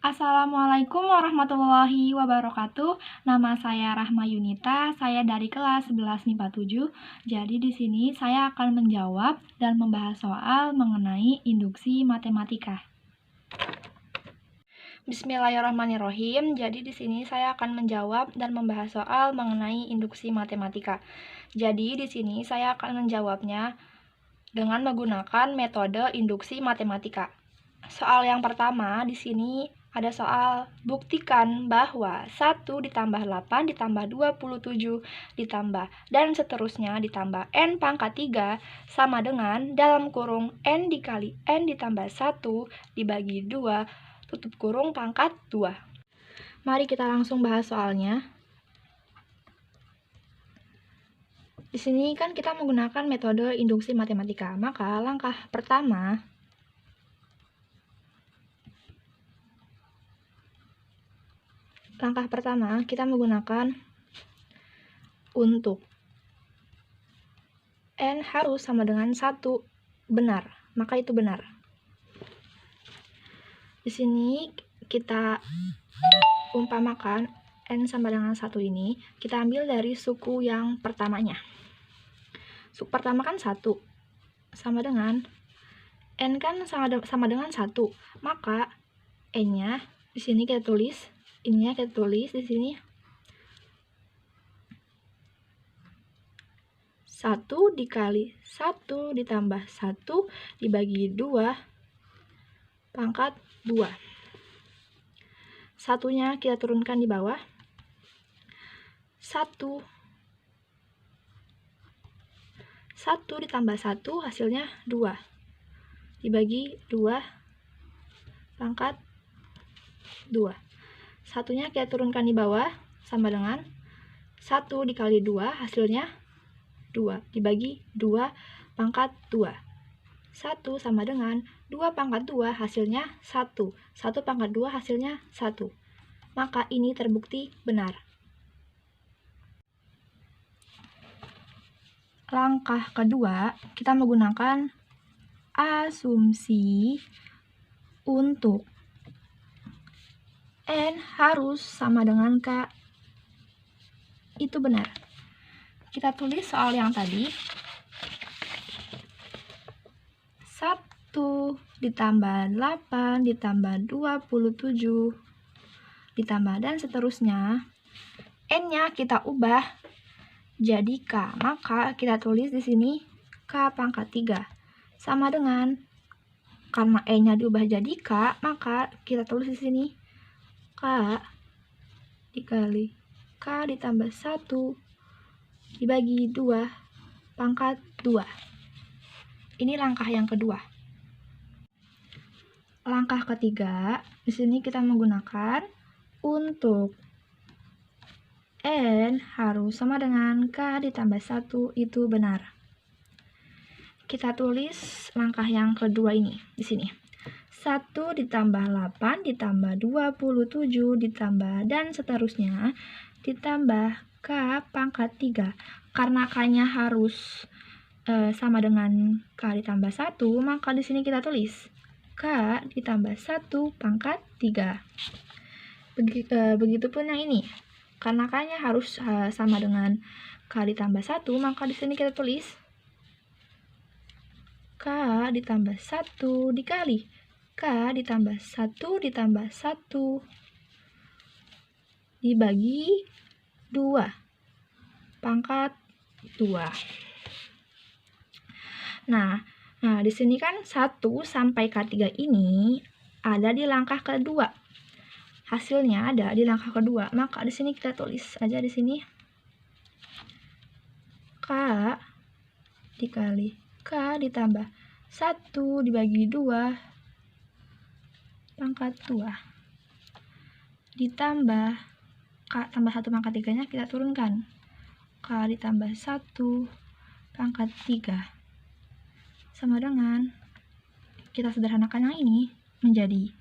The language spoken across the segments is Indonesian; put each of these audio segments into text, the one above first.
Assalamualaikum warahmatullahi wabarakatuh. Nama saya Rahma Yunita, saya dari kelas 11 MIPA 7. Jadi di sini saya akan menjawab dan membahas soal mengenai induksi matematika. Bismillahirrahmanirrahim. Jadi di sini saya akan menjawab dan membahas soal mengenai induksi matematika. Jadi di sini saya akan menjawabnya dengan menggunakan metode induksi matematika. Soal yang pertama di sini ada soal buktikan bahwa 1 ditambah 8 ditambah 27 ditambah dan seterusnya ditambah n pangkat 3 sama dengan dalam kurung n dikali n ditambah 1 dibagi 2 tutup kurung pangkat 2. Mari kita langsung bahas soalnya. Di sini kan kita menggunakan metode induksi matematika. Maka langkah pertama kita menggunakan untuk n harus sama dengan 1 benar, maka itu benar. Di sini kita umpamakan n sama dengan 1 ini, kita ambil dari suku yang pertamanya. Suku pertama kan 1 sama dengan n kan sama dengan 1, maka n-nya di sini kita tulis, ininya kita tulis di sini 1 dikali 1 ditambah 1 dibagi 2 pangkat 2. Satunya kita turunkan di bawah. 1 ditambah 1 hasilnya 2 dibagi 2 pangkat 2. Satunya kita turunkan di bawah sama dengan 1 dikali 2 hasilnya 2 dibagi 2 pangkat 2. 1 sama dengan 2 pangkat 2 hasilnya 1. 1 pangkat 2 hasilnya 1. Maka ini terbukti benar. Langkah kedua, kita menggunakan asumsi untuk n harus sama dengan k. Itu benar. Kita tulis soal yang tadi. 1 ditambah 8 ditambah 27 ditambah dan seterusnya. N-nya kita ubah jadi k. Maka kita tulis di sini k pangkat 3 sama dengan, karena n-nya diubah jadi k, maka kita tulis di sini k dikali k ditambah 1 dibagi 2 pangkat 2. Ini langkah yang kedua. Langkah ketiga, di sini kita menggunakan untuk n harus sama dengan k ditambah 1 itu benar. Kita tulis langkah yang kedua ini di sini. 1 ditambah 8 ditambah 27 ditambah dan seterusnya ditambah k pangkat 3. Karena k-nya harus sama dengan k ditambah 1, maka di sini kita tulis k ditambah 1 pangkat 3. Begitupun yang ini. Karena k-nya harus sama dengan k ditambah 1, maka di sini kita tulis k ditambah 1 dikali k ditambah 1 ditambah 1 dibagi 2 pangkat 2. Nah, di sini kan 1 sampai K3 ini ada di langkah kedua. Hasilnya ada di langkah kedua. Maka di sini kita tulis aja di sini K dikali K ditambah 1 dibagi 2 pangkat 2 ditambah K tambah 1 pangkat 3-nya kita turunkan. K ditambah 1 pangkat 3 sama dengan, kita sederhanakan yang ini menjadi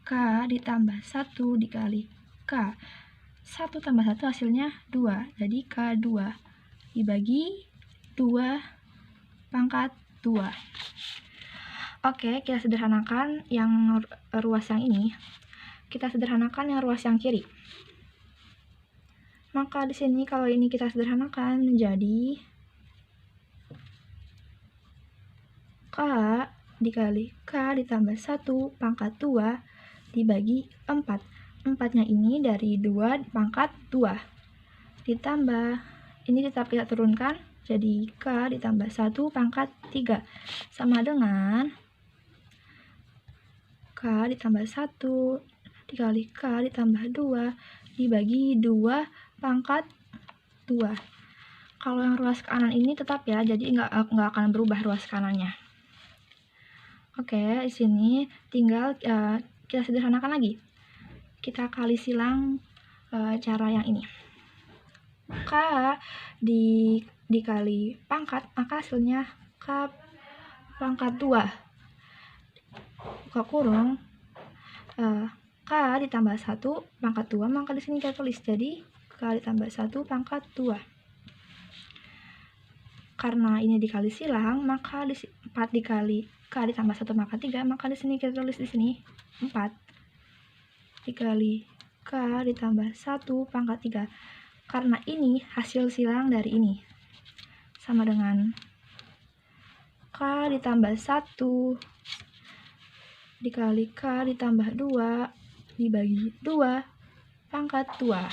K ditambah 1 dikali K. 1 tambah 1 hasilnya 2. Jadi K2 dibagi 2 pangkat 2. Oke, kita sederhanakan yang ruas yang ini. kita sederhanakan yang ruas yang kiri. Maka di sini kalau ini kita sederhanakan menjadi K dikali K ditambah 1 pangkat 2 dibagi 4. 4-nya ini dari 2 pangkat 2. Ditambah, ini tetap kita turunkan, jadi K ditambah 1 pangkat 3. Sama dengan K ditambah 1 dikali K ditambah 2 dibagi 2 pangkat 2. Kalau yang ruas kanan ini tetap ya, jadi nggak akan berubah ruas kanannya. Oke, di sini tinggal kita sederhanakan lagi. Kita kali silang cara yang ini. K dikali pangkat, maka hasilnya K pangkat 2. Buka kurung. K ditambah 1 pangkat 2, maka di sini kita tulis jadi K ditambah 1 pangkat 2. Karena ini dikali silang, maka 4 dikali K ditambah 1 pangkat 3, maka di sini kita tulis di sini 4 dikali K ditambah 1 pangkat 3. Karena ini hasil silang dari ini. Sama dengan K ditambah 1 dikali K ditambah 2 dibagi 2 pangkat 2.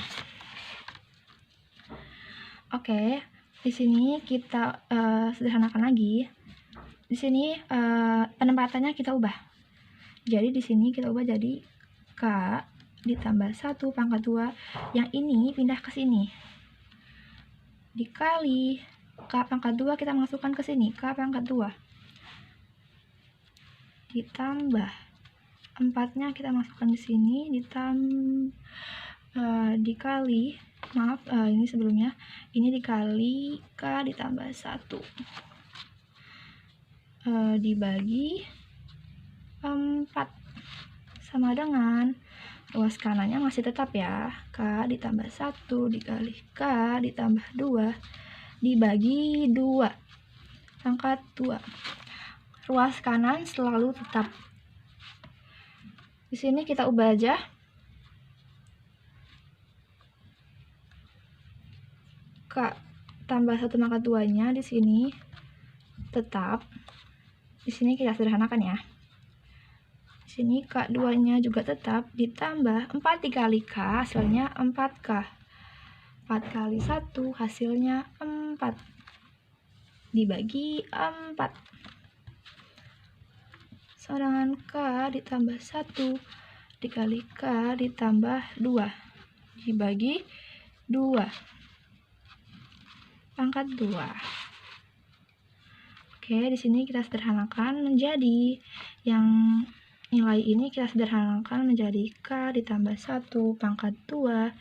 Oke, di sini kita sederhanakan lagi. Di sini penempatannya kita ubah. Jadi di sini kita ubah jadi K ditambah 1 pangkat 2. Yang ini pindah ke sini. Dikali K pangkat 2 kita masukkan ke sini, K pangkat 2. Ditambah 4-nya kita masukkan di sini, dikali, maaf, ini sebelumnya, ini dikali K ditambah 1 dibagi 4 sama dengan ruas kanannya masih tetap ya, K ditambah 1 dikali K ditambah 2 dibagi 2 pangkat 2. Ruas kanan selalu tetap. Di sini kita ubah aja. K tambah 1 pangkat 2-nya di sini tetap. Di sini kita sederhanakan ya. Di sini K2-nya juga tetap, ditambah 4 dikali K hasilnya 4K. 4 kali 1 hasilnya 4 dibagi 4. Sama dengan K ditambah 1 dikali K ditambah 2 dibagi 2 pangkat 2. Oke, di sini kita sederhanakan menjadi yang nilai ini kita sederhanakan menjadi K ditambah 1 pangkat 2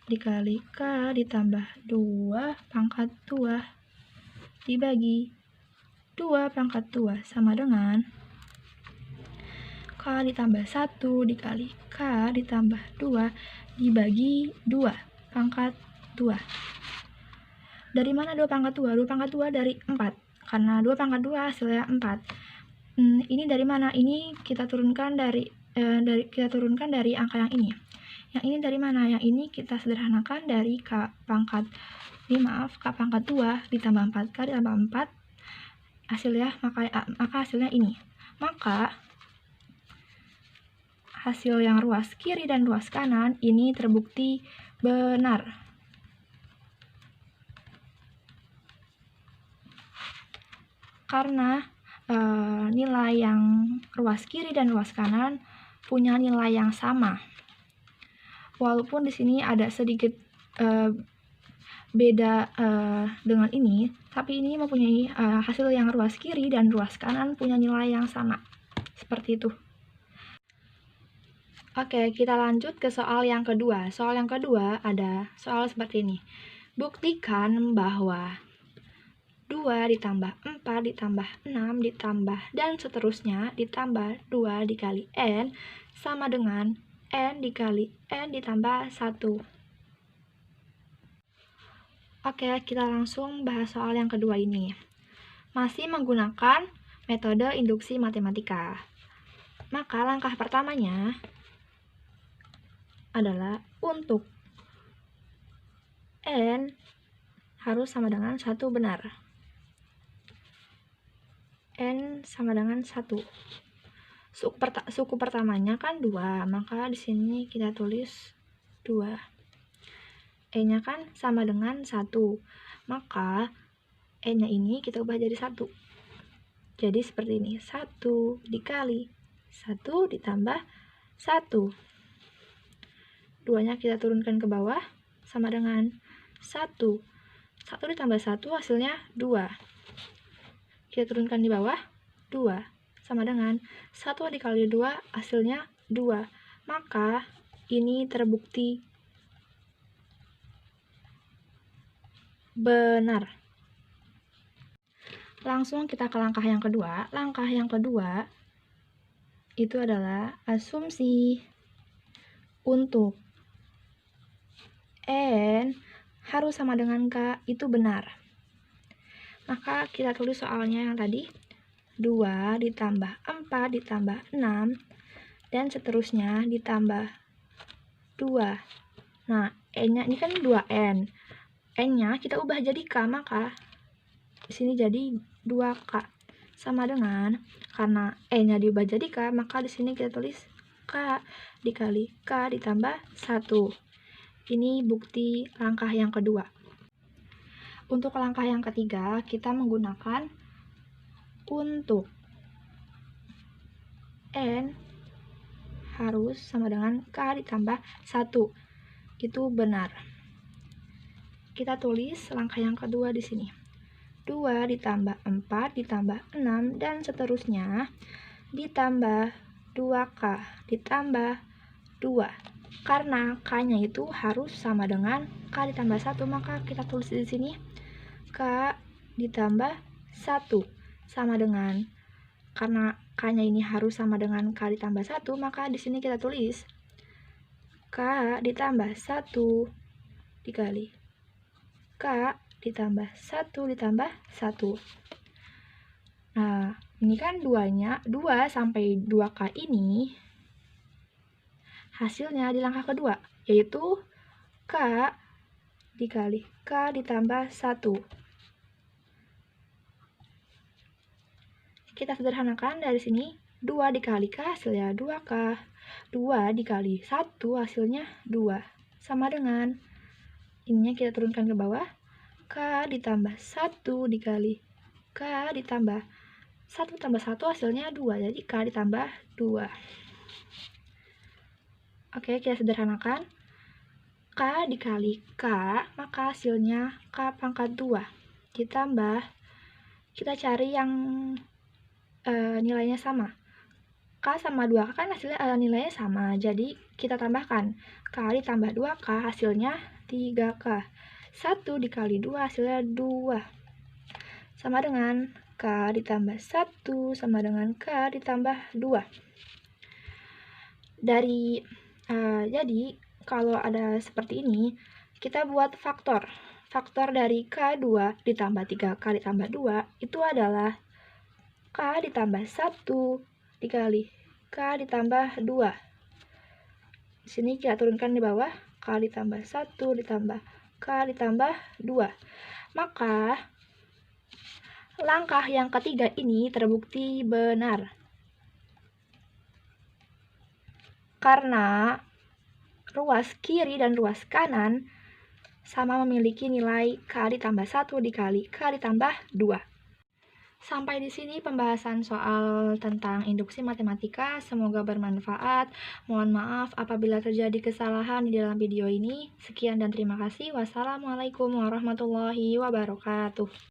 dikali K ditambah 2 pangkat 2 dibagi 2 pangkat 2 sama dengan K ditambah 1 dikali K ditambah 2 dibagi 2 pangkat 2. Dari mana 2 pangkat 2? 2 pangkat 2 dari 4. Karena 2 pangkat 2 hasilnya 4. Ini dari mana? Ini kita turunkan dari angka yang ini. Yang ini dari mana? Yang ini kita sederhanakan dari K pangkat K pangkat 2 ditambah 4K ditambah 4 hasilnya, maka hasilnya ini. Maka hasil yang ruas kiri dan ruas kanan ini terbukti benar. Karena nilai yang ruas kiri dan ruas kanan punya nilai yang sama. Walaupun di sini ada sedikit beda dengan ini, tapi ini mempunyai hasil yang ruas kiri dan ruas kanan punya nilai yang sama. Seperti itu. Oke, kita lanjut ke soal yang kedua. Soal yang kedua ada soal seperti ini. Buktikan bahwa 2 ditambah 4 ditambah 6 ditambah dan seterusnya ditambah 2 dikali N sama dengan N dikali N ditambah 1. Oke, kita langsung bahas soal yang kedua ini. Masih menggunakan metode induksi matematika. Maka langkah pertamanya, adalah untuk N harus sama dengan 1 benar. N sama dengan 1. Suku pertamanya kan 2, maka di sini kita tulis 2. E-nya kan sama dengan 1, maka E-nya ini kita ubah jadi 1. Jadi seperti ini, 1 dikali 1 ditambah 1. 2-nya kita turunkan ke bawah, sama dengan 1. 1 ditambah 1 hasilnya 2. Kita turunkan di bawah, 2. Sama dengan 1 dikali 2 hasilnya 2. Maka ini terbukti benar. Langsung kita ke langkah yang kedua. Langkah yang kedua itu adalah asumsi untuk N harus sama dengan K itu benar. Maka kita tulis soalnya yang tadi, 2 ditambah 4 ditambah 6 dan seterusnya ditambah 2. Nah, N-nya ini kan 2N. N-nya kita ubah jadi K, maka di sini jadi 2K. Sama dengan, karena E-nya diubah jadi K, maka di sini kita tulis K dikali K ditambah 1. Ini bukti langkah yang kedua. Untuk langkah yang ketiga, kita menggunakan untuk N harus sama dengan K ditambah 1. Itu benar. Kita tulis langkah yang kedua di sini. 2 ditambah 4 ditambah 6 dan seterusnya ditambah 2K ditambah 2. Karena K-nya itu harus sama dengan K ditambah 1, maka kita tulis di sini K ditambah 1 sama dengan, karena K-nya ini harus sama dengan K ditambah 1, maka di sini kita tulis K ditambah 1 dikali K ditambah 1 ditambah 1. Nah, ini kan 2 sampai 2K ini hasilnya di langkah kedua, yaitu K dikali K ditambah 1. Kita sederhanakan dari sini, 2 dikali K hasilnya 2K. 2 dikali 1 hasilnya 2. Sama dengan, ininya kita turunkan ke bawah, K ditambah 1 dikali K ditambah 1 tambah 1 hasilnya 2, jadi K ditambah 2. Oke, kita sederhanakan. K dikali K, maka hasilnya K pangkat 2. Ditambah, kita cari yang nilainya sama. K sama 2K kan hasilnya nilainya sama, jadi kita tambahkan. K ditambah 2K hasilnya 3K. 1 dikali 2 hasilnya 2. Sama dengan K ditambah 1 sama dengan K ditambah 2. Jadi kalau ada seperti ini, kita buat faktor. Faktor dari K2 ditambah 3K ditambah 2 itu adalah K ditambah 1 dikali K ditambah 2. Di sini kita turunkan di bawah, K ditambah 1 ditambah K ditambah 2. Maka langkah yang ketiga ini terbukti benar. Karena ruas kiri dan ruas kanan sama memiliki nilai K ditambah 1 dikali K ditambah 2. Sampai di sini pembahasan soal tentang induksi matematika. Semoga bermanfaat. Mohon maaf apabila terjadi kesalahan di dalam video ini. Sekian dan terima kasih. Wassalamualaikum warahmatullahi wabarakatuh.